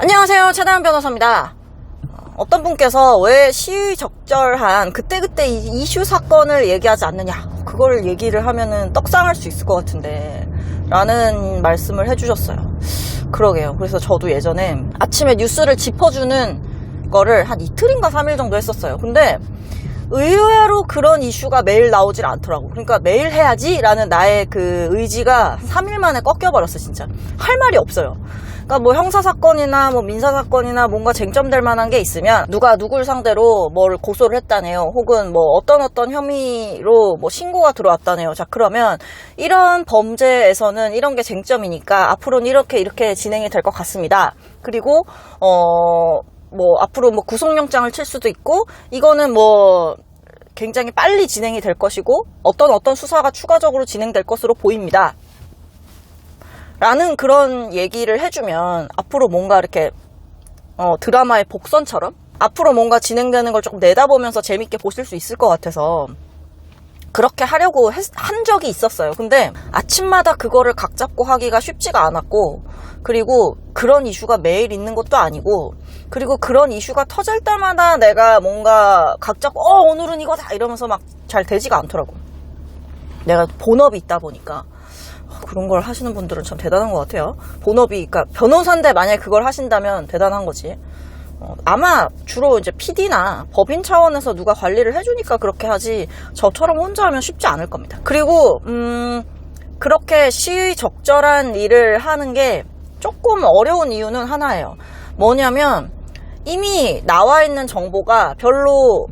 안녕하세요, 최다현 변호사입니다. 어떤 분께서 왜 시의적절한 그때그때 이슈 사건을 얘기하지 않느냐, 그걸 얘기를 하면은 떡상할 수 있을 것 같은데 라는 말씀을 해주셨어요. 그러게요. 그래서 저도 예전에 아침에 뉴스를 짚어주는 거를 한 이틀인가 3일 정도 했었어요. 근데 의외로 그런 이슈가 매일 나오질 않더라고. 그러니까 매일 해야지 라는 나의 그 의지가 3일 만에 꺾여버렸어. 진짜 할 말이 없어요. 그러니까 뭐 형사사건이나 뭐 민사사건이나 뭔가 쟁점될 만한 게 있으면 누가 누굴 상대로 뭘 고소를 했다네요, 혹은 뭐 어떤 혐의로 뭐 신고가 들어왔다네요. 자, 그러면 이런 범죄에서는 이런 게 쟁점이니까 앞으로는 이렇게 진행이 될 것 같습니다. 그리고 뭐 앞으로 뭐 구속영장을 칠 수도 있고, 이거는 뭐 굉장히 빨리 진행이 될 것이고 어떤 수사가 추가적으로 진행될 것으로 보입니다 라는 그런 얘기를 해주면 앞으로 뭔가 이렇게 드라마의 복선처럼 앞으로 뭔가 진행되는 걸 조금 내다보면서 재밌게 보실 수 있을 것 같아서 그렇게 하려고 한 적이 있었어요. 근데 아침마다 그거를 각 잡고 하기가 쉽지가 않았고, 그리고 그런 이슈가 매일 있는 것도 아니고, 그리고 그런 이슈가 터질 때마다 내가 뭔가 각 잡고 오늘은 이거다 이러면서 막 잘 되지가 않더라고. 내가 본업이 있다 보니까. 그런 걸 하시는 분들은 참 대단한 것 같아요. 본업이, 그러니까 변호사인데 만약에 그걸 하신다면 대단한 거지. 아마 주로 이제 PD나 법인 차원에서 누가 관리를 해주니까 그렇게 하지, 저처럼 혼자 하면 쉽지 않을 겁니다. 그리고 그렇게 시의적절한 일을 하는 게 조금 어려운 이유는 하나예요. 뭐냐면 이미 나와 있는 정보가 별로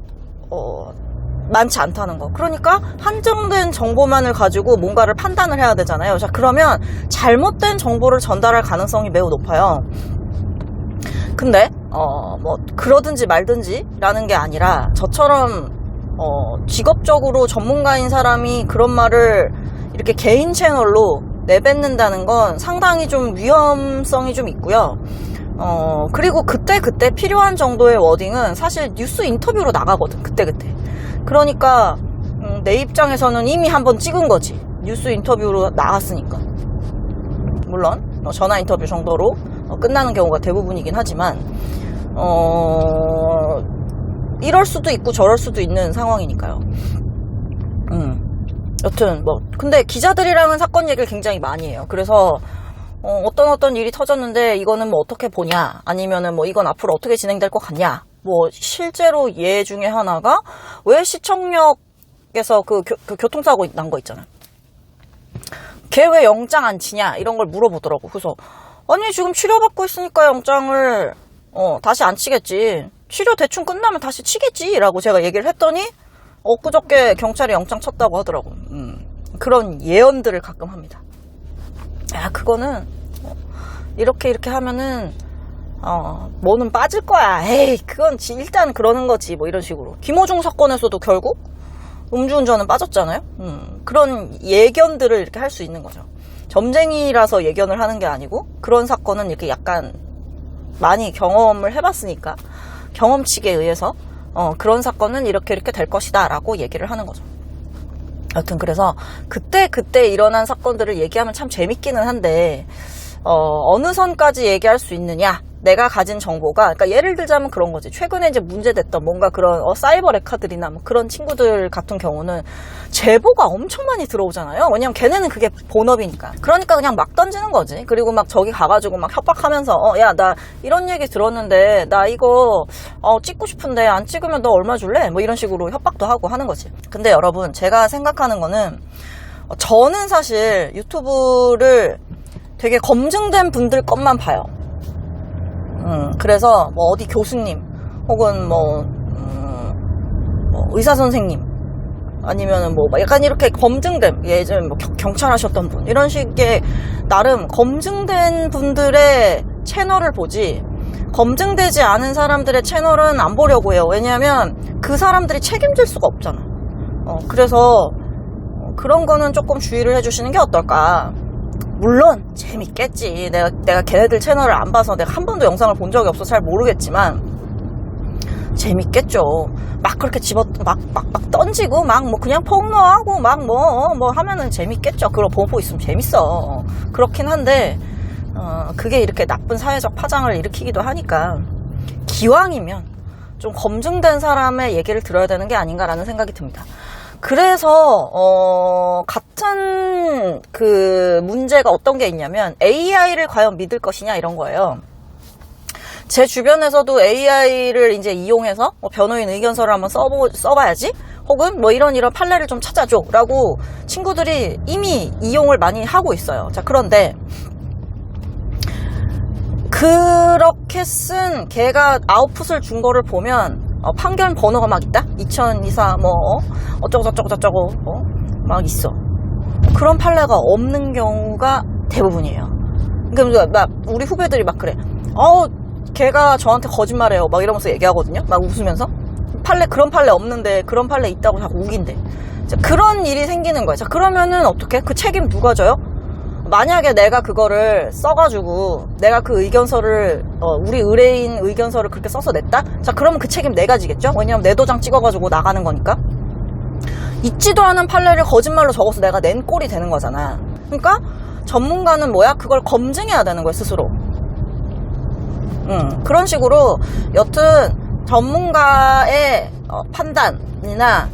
많지 않다는 거. 그러니까 한정된 정보만을 가지고 뭔가를 판단을 해야 되잖아요. 자, 그러면 잘못된 정보를 전달할 가능성이 매우 높아요. 근데 뭐 그러든지 말든지 라는 게 아니라, 저처럼 직업적으로 전문가인 사람이 그런 말을 이렇게 개인 채널로 내뱉는다는 건 상당히 좀 위험성이 좀 있고요. 그리고 그때 필요한 정도의 워딩은 사실 뉴스 인터뷰로 나가거든. 그때 그러니까 내 입장에서는 이미 한번 찍은 거지. 뉴스 인터뷰로 나갔으니까. 물론 전화 인터뷰 정도로 끝나는 경우가 대부분이긴 하지만 이럴 수도 있고 저럴 수도 있는 상황이니까요. 여튼 뭐 근데 기자들이랑은 사건 얘기를 굉장히 많이 해요. 그래서 어떤 일이 터졌는데 이거는 뭐 어떻게 보냐, 아니면은 뭐 이건 앞으로 어떻게 진행될 것 같냐. 뭐 실제로 예 중에 하나가, 왜 시청역에서 그 교통사고 난 거 있잖아, 걔 왜 영장 안 치냐, 이런 걸 물어보더라고. 그래서 아니 지금 치료받고 있으니까 영장을 다시 안 치겠지, 치료 대충 끝나면 다시 치겠지 라고 제가 얘기를 했더니 엊그저께 경찰이 영장 쳤다고 하더라고. 그런 예언들을 가끔 합니다. 야, 그거는 이렇게 하면은 뭐는 빠질 거야, 에이 그건 일단 그러는 거지, 뭐 이런 식으로. 김호중 사건에서도 결국 음주운전은 빠졌잖아요. 그런 예견들을 이렇게 할 수 있는 거죠. 점쟁이라서 예견을 하는 게 아니고, 그런 사건은 이렇게 약간 많이 경험을 해봤으니까 경험치에 의해서 그런 사건은 이렇게 될 것이다 라고 얘기를 하는 거죠. 여튼 그래서 그때 일어난 사건들을 얘기하면 참 재밌기는 한데, 어느 선까지 얘기할 수 있느냐, 내가 가진 정보가. 그러니까 예를 들자면 그런 거지. 최근에 이제 문제됐던 뭔가 그런 사이버 레카들이나 뭐 그런 친구들 같은 경우는 제보가 엄청 많이 들어오잖아요. 왜냐면 걔네는 그게 본업이니까. 그러니까 그냥 막 던지는 거지. 그리고 막 저기 가가지고 막 협박하면서 야, 나 이런 얘기 들었는데 나 이거 찍고 싶은데 안 찍으면 너 얼마 줄래? 뭐 이런 식으로 협박도 하고 하는 거지. 근데 여러분, 제가 생각하는 거는, 저는 사실 유튜브를 되게 검증된 분들 것만 봐요. 그래서 뭐 어디 교수님, 혹은 뭐 의사 선생님, 아니면은 뭐 약간 이렇게 검증된, 예전에 뭐 경찰 하셨던 분, 이런 식의 나름 검증된 분들의 채널을 보지, 검증되지 않은 사람들의 채널은 안 보려고 해요. 왜냐하면 그 사람들이 책임질 수가 없잖아. 그래서 그런 거는 조금 주의를 해주시는 게 어떨까. 물론 재밌겠지. 내가 걔네들 채널을 안 봐서 내가 한 번도 영상을 본 적이 없어서 잘 모르겠지만 재밌겠죠. 막 그렇게 막 던지고 막 뭐 그냥 폭로하고 막 뭐 하면은 재밌겠죠. 그거 보고 있으면 재밌어. 그렇긴 한데 그게 이렇게 나쁜 사회적 파장을 일으키기도 하니까 기왕이면 좀 검증된 사람의 얘기를 들어야 되는 게 아닌가라는 생각이 듭니다. 그래서 같은 그 문제가 어떤 게 있냐면 AI를 과연 믿을 것이냐 이런 거예요. 제 주변에서도 AI를 이제 이용해서 변호인 의견서를 한번 써봐야지, 혹은 뭐 이런 판례를 좀 찾아줘 라고 친구들이 이미 이용을 많이 하고 있어요. 자, 그런데 그렇게 쓴 걔가 아웃풋을 준 거를 보면 판결 번호가 막 있다? 2024 뭐 어쩌고 막 있어. 그런 판례가 없는 경우가 대부분이에요. 그러니까 막 우리 후배들이 막 그래. 걔가 저한테 거짓말해요. 막 이러면서 얘기하거든요. 막 웃으면서. 그런 판례 없는데 그런 판례 있다고 자꾸 우긴대. 자, 그런 일이 생기는 거예요. 자, 그러면은 어떻게? 그 책임 누가 져요? 만약에 내가 그거를 써가지고 내가 그 의견서를 우리 의뢰인 의견서를 그렇게 써서 냈다? 자, 그러면 그 책임 내가 지겠죠? 왜냐면 내 도장 찍어가지고 나가는 거니까. 있지도 않은 판례를 거짓말로 적어서 내가 낸 꼴이 되는 거잖아. 그러니까 전문가는 뭐야? 그걸 검증해야 되는 거야, 스스로. 그런 식으로 여튼 전문가의 판단이나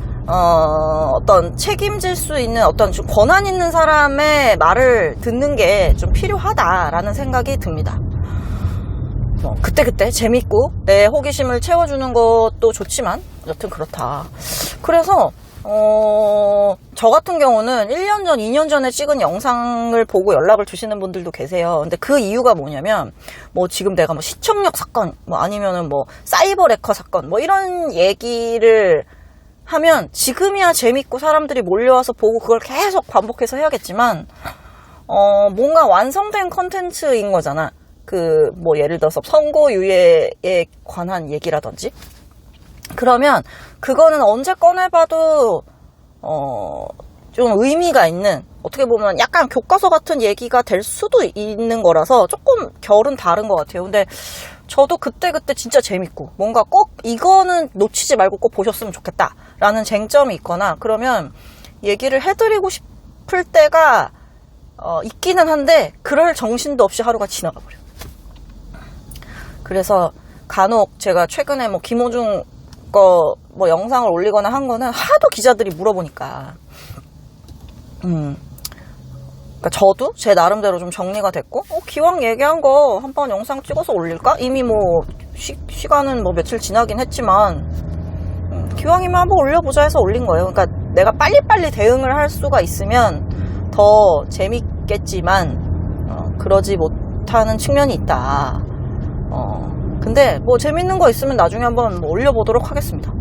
어떤 책임질 수 있는 어떤 좀 권한 있는 사람의 말을 듣는 게 좀 필요하다라는 생각이 듭니다. 그때 재밌고 내 호기심을 채워주는 것도 좋지만 여튼 그렇다. 그래서 저 같은 경우는 1년 전, 2년 전에 찍은 영상을 보고 연락을 주시는 분들도 계세요. 근데 그 이유가 뭐냐면, 지금 내가 시청력 사건, 아니면은 사이버 레커 사건, 이런 얘기를 하면 지금이야 재밌고 사람들이 몰려와서 보고 그걸 계속 반복해서 해야겠지만, 뭔가 완성된 컨텐츠인 거잖아. 예를 들어서 선고유예에 관한 얘기라든지. 그러면 그거는 언제 꺼내봐도 좀 의미가 있는, 어떻게 보면 약간 교과서 같은 얘기가 될 수도 있는 거라서 조금 결은 다른 것 같아요. 근데 저도 그때 진짜 재밌고 뭔가 꼭 이거는 놓치지 말고 꼭 보셨으면 좋겠다 라는 쟁점이 있거나 그러면 얘기를 해드리고 싶을 때가 있기는 한데 그럴 정신도 없이 하루가 지나가 버려요. 그래서 간혹 제가 최근에 김호중 영상을 올리거나 한 거는 하도 기자들이 물어보니까 그러니까 저도 제 나름대로 좀 정리가 됐고 기왕 얘기한 거 한번 영상 찍어서 올릴까? 이미 시간은 며칠 지나긴 했지만 기왕이면 한번 올려보자 해서 올린 거예요. 그러니까 내가 빨리빨리 대응을 할 수가 있으면 더 재밌겠지만 그러지 못하는 측면이 있다. 근데 재밌는 거 있으면 나중에 한번 올려보도록 하겠습니다.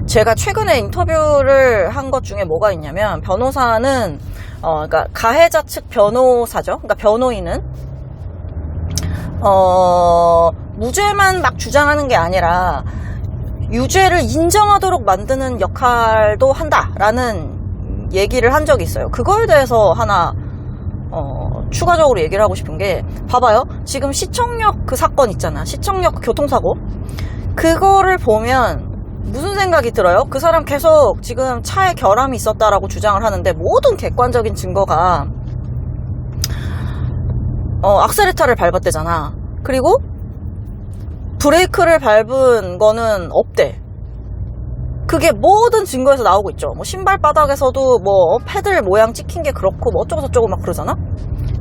제가 최근에 인터뷰를 한 것 중에 뭐가 있냐면, 변호사는 그러니까 가해자 측 변호사죠. 그러니까 변호인은 무죄만 막 주장하는 게 아니라 유죄를 인정하도록 만드는 역할도 한다라는 얘기를 한 적이 있어요. 그거에 대해서 하나 추가적으로 얘기를 하고 싶은 게, 봐봐요. 지금 시청역 그 사건 있잖아. 시청역 교통사고. 그거를 보면 무슨 생각이 들어요? 그 사람 계속 지금 차에 결함이 있었다라고 주장을 하는데 모든 객관적인 증거가 악셀레터를 밟았대잖아. 그리고 브레이크를 밟은 거는 없대. 그게 모든 증거에서 나오고 있죠. 신발 바닥에서도 패들 모양 찍힌 게 그렇고 어쩌고저쩌고 막 그러잖아.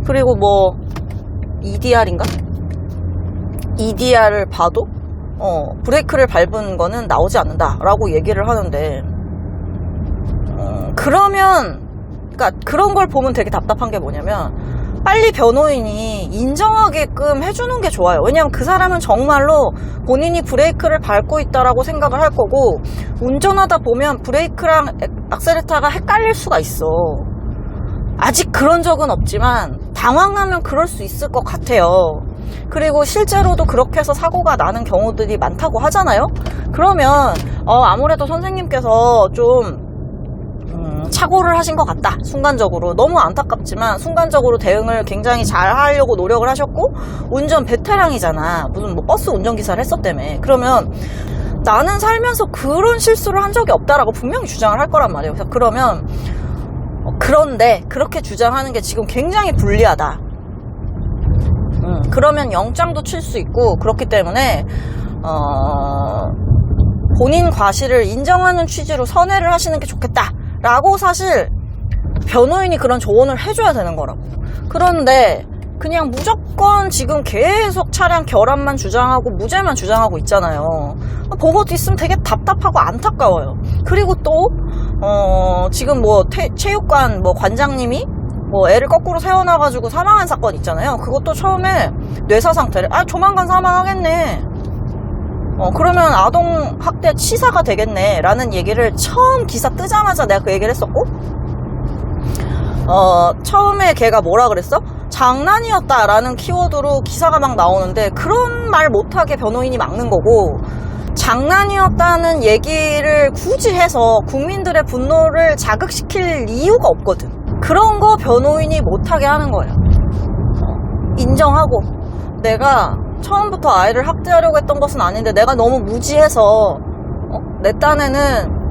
그리고 EDR인가? EDR을 봐도 브레이크를 밟은 거는 나오지 않는다라고 얘기를 하는데, 그러면 그러니까 그런 걸 보면 되게 답답한 게 뭐냐면, 빨리 변호인이 인정하게끔 해주는 게 좋아요. 왜냐면 그 사람은 정말로 본인이 브레이크를 밟고 있다라고 생각을 할 거고, 운전하다 보면 브레이크랑 악셀레터가 헷갈릴 수가 있어. 아직 그런 적은 없지만 당황하면 그럴 수 있을 것 같아요. 그리고 실제로도 그렇게 해서 사고가 나는 경우들이 많다고 하잖아요. 그러면 아무래도 선생님께서 좀 착오를 하신 것 같다. 순간적으로. 너무 안타깝지만 순간적으로 대응을 굉장히 잘 하려고 노력을 하셨고, 운전 베테랑이잖아. 무슨 버스 운전기사를 했었다며. 그러면 나는 살면서 그런 실수를 한 적이 없다라고 분명히 주장을 할 거란 말이에요. 그래서 그러면 그런데 그렇게 주장하는 게 지금 굉장히 불리하다. 그러면 영장도 칠 수 있고, 그렇기 때문에 본인 과실을 인정하는 취지로 선회를 하시는 게 좋겠다라고 사실 변호인이 그런 조언을 해줘야 되는 거라고. 그런데 그냥 무조건 지금 계속 차량 결함만 주장하고 무죄만 주장하고 있잖아요. 보고 있으면 되게 답답하고 안타까워요. 그리고 또 지금 뭐 체육관 뭐 관장님이 뭐 애를 거꾸로 세워놔가지고 사망한 사건 있잖아요. 그것도 처음에 뇌사 상태를 조만간 사망하겠네. 그러면 아동학대 치사가 되겠네 라는 얘기를 처음 기사 뜨자마자 내가 그 얘기를 했었고, 처음에 걔가 뭐라 그랬어? 장난이었다 라는 키워드로 기사가 막 나오는데, 그런 말 못하게 변호인이 막는 거고, 장난이었다는 얘기를 굳이 해서 국민들의 분노를 자극시킬 이유가 없거든. 그런 거 변호인이 못하게 하는 거예요. 인정하고, 내가 처음부터 아이를 학대하려고 했던 것은 아닌데 내가 너무 무지해서 내 딴에는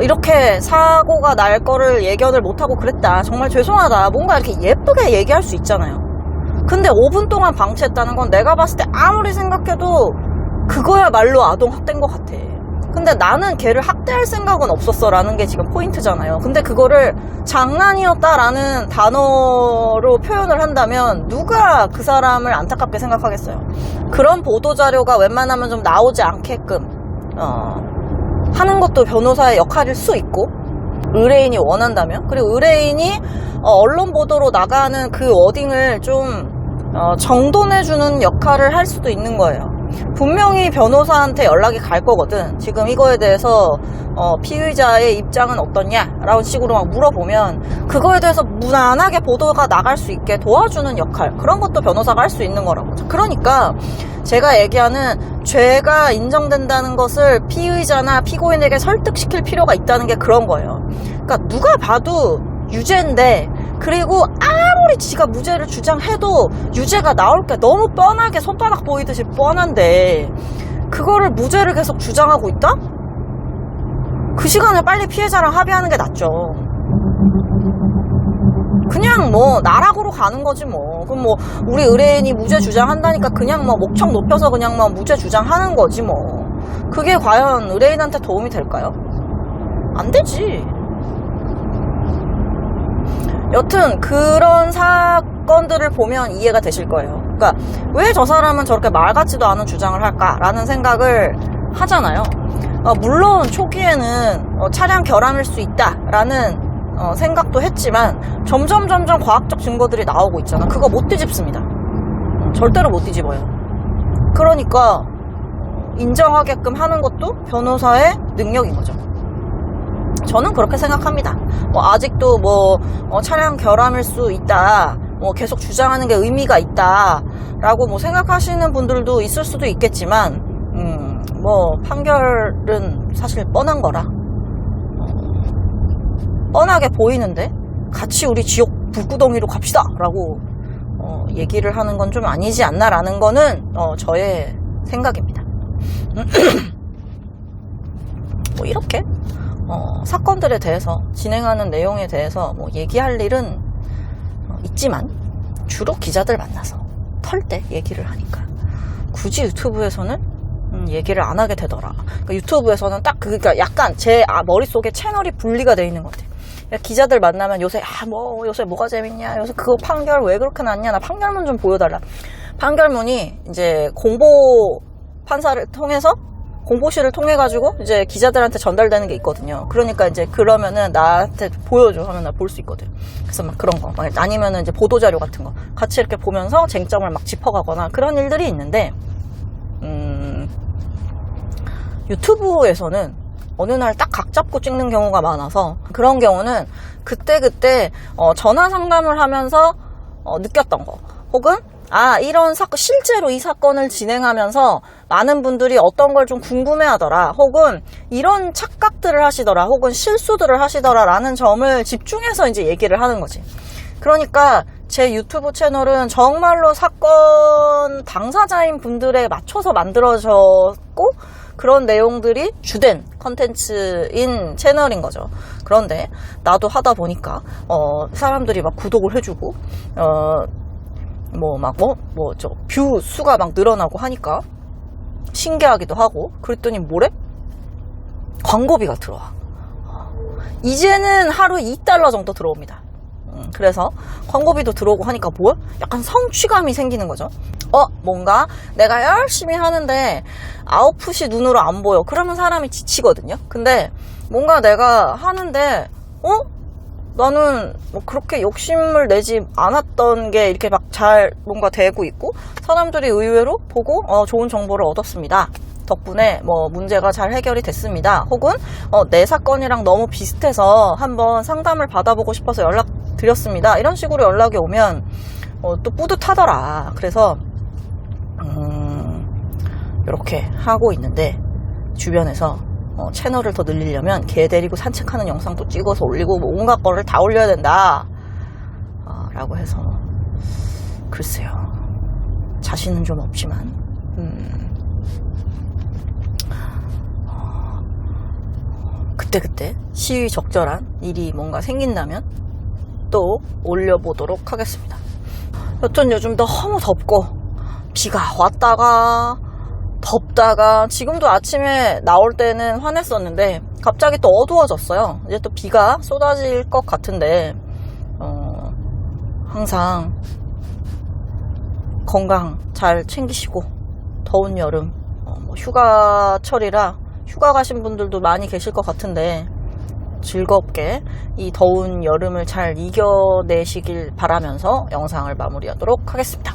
이렇게 사고가 날 거를 예견을 못하고 그랬다. 정말 죄송하다. 뭔가 이렇게 예쁘게 얘기할 수 있잖아요. 근데 5분 동안 방치했다는 건 내가 봤을 때 아무리 생각해도 그거야말로 아동학대인 것 같아. 근데 나는 걔를 학대할 생각은 없었어 라는 게 지금 포인트잖아요. 근데 그거를 장난이었다라는 단어로 표현을 한다면 누가 그 사람을 안타깝게 생각하겠어요. 그런 보도자료가 웬만하면 좀 나오지 않게끔 하는 것도 변호사의 역할일 수 있고, 의뢰인이 원한다면, 그리고 의뢰인이 언론 보도로 나가는 그 워딩을 좀 정돈해주는 역할을 할 수도 있는 거예요. 분명히 변호사한테 연락이 갈 거거든. 지금 이거에 대해서 피의자의 입장은 어떠냐? 라는 식으로 막 물어보면 그거에 대해서 무난하게 보도가 나갈 수 있게 도와주는 역할, 그런 것도 변호사가 할 수 있는 거라고. 그러니까 제가 얘기하는 죄가 인정된다는 것을 피의자나 피고인에게 설득시킬 필요가 있다는 게 그런 거예요. 그러니까 누가 봐도 유죄인데, 그리고 아무리 지가 무죄를 주장해도 유죄가 나올 게 너무 뻔하게 손바닥 보이듯이 뻔한데 그거를 무죄를 계속 주장하고 있다? 그 시간에 빨리 피해자랑 합의하는 게 낫죠. 그냥 뭐 나락으로 가는 거지 뭐. 그럼 뭐 우리 의뢰인이 무죄 주장한다니까 그냥 뭐 목청 높여서 그냥 뭐 무죄 주장하는 거지 뭐. 그게 과연 의뢰인한테 도움이 될까요? 안 되지. 여튼 그런 사건들을 보면 이해가 되실 거예요. 그러니까 왜 저 사람은 저렇게 말 같지도 않은 주장을 할까라는 생각을 하잖아요. 물론 초기에는 차량 결함일 수 있다라는 생각도 했지만 점점 과학적 증거들이 나오고 있잖아. 그거 못 뒤집습니다. 절대로 못 뒤집어요. 그러니까 인정하게끔 하는 것도 변호사의 능력인 거죠. 저는 그렇게 생각합니다. 아직도 차량 결함일 수 있다, 계속 주장하는 게 의미가 있다라고 생각하시는 분들도 있을 수도 있겠지만, 판결은 사실 뻔한 거라, 뻔하게 보이는데 같이 우리 지옥 불구덩이로 갑시다라고 얘기를 하는 건 좀 아니지 않나라는 거는 저의 생각입니다. 이렇게 사건들에 대해서, 진행하는 내용에 대해서 얘기할 일은 있지만 주로 기자들 만나서 털 때 얘기를 하니까 굳이 유튜브에서는 얘기를 안 하게 되더라. 그러니까 유튜브에서는 딱 그러니까 약간 제 머릿속에 채널이 분리가 돼 있는 것 같아요. 기자들 만나면 요새 요새 뭐가 재밌냐, 요새 그거 판결 왜 그렇게 났냐, 나 판결문 좀 보여달라. 판결문이 이제 공보 판사를 통해서, 공보실을 통해 가지고 이제 기자들한테 전달되는 게 있거든요. 그러니까 이제 그러면은 나한테 보여줘 하면 나 볼 수 있거든. 그래서 막 그런 거, 아니면은 이제 보도자료 같은 거 같이 이렇게 보면서 쟁점을 막 짚어가거나 그런 일들이 있는데, 유튜브에서는 어느 날 딱 각 잡고 찍는 경우가 많아서, 그런 경우는 그때 전화 상담을 하면서 느꼈던 거, 혹은 이런 사건, 실제로 이 사건을 진행하면서 많은 분들이 어떤 걸 좀 궁금해하더라, 혹은 이런 착각들을 하시더라, 혹은 실수들을 하시더라 라는 점을 집중해서 이제 얘기를 하는 거지. 그러니까 제 유튜브 채널은 정말로 사건 당사자인 분들에 맞춰서 만들어졌고, 그런 내용들이 주된 컨텐츠인 채널인 거죠. 그런데 나도 하다 보니까 사람들이 막 구독을 해주고 뷰 수가 막 늘어나고 하니까 신기하기도 하고, 그랬더니 뭐래? 광고비가 들어와. 이제는 하루 2달러 정도 들어옵니다. 그래서 광고비도 들어오고 하니까 뭐야? 약간 성취감이 생기는 거죠. 뭔가 내가 열심히 하는데 아웃풋이 눈으로 안 보여. 그러면 사람이 지치거든요. 근데 뭔가 내가 하는데 나는 뭐 그렇게 욕심을 내지 않았던 게 이렇게 막 잘 뭔가 되고 있고, 사람들이 의외로 보고 좋은 정보를 얻었습니다. 덕분에 뭐 문제가 잘 해결이 됐습니다. 혹은 내 사건이랑 너무 비슷해서 한번 상담을 받아보고 싶어서 연락드렸습니다. 이런 식으로 연락이 오면 또 뿌듯하더라. 그래서 이렇게 하고 있는데, 주변에서 채널을 더 늘리려면 개 데리고 산책하는 영상도 찍어서 올리고 뭐 온갖 거를 다 올려야 된다 라고 해서, 글쎄요, 자신은 좀 없지만 그때그때 시의적절한 일이 뭔가 생긴다면 또 올려보도록 하겠습니다. 여튼 요즘 너무 덥고 비가 왔다가 덥다가, 지금도 아침에 나올 때는 환했었는데 갑자기 또 어두워졌어요. 이제 또 비가 쏟아질 것 같은데 항상 건강 잘 챙기시고, 더운 여름 휴가철이라 휴가 가신 분들도 많이 계실 것 같은데 즐겁게 이 더운 여름을 잘 이겨내시길 바라면서 영상을 마무리하도록 하겠습니다.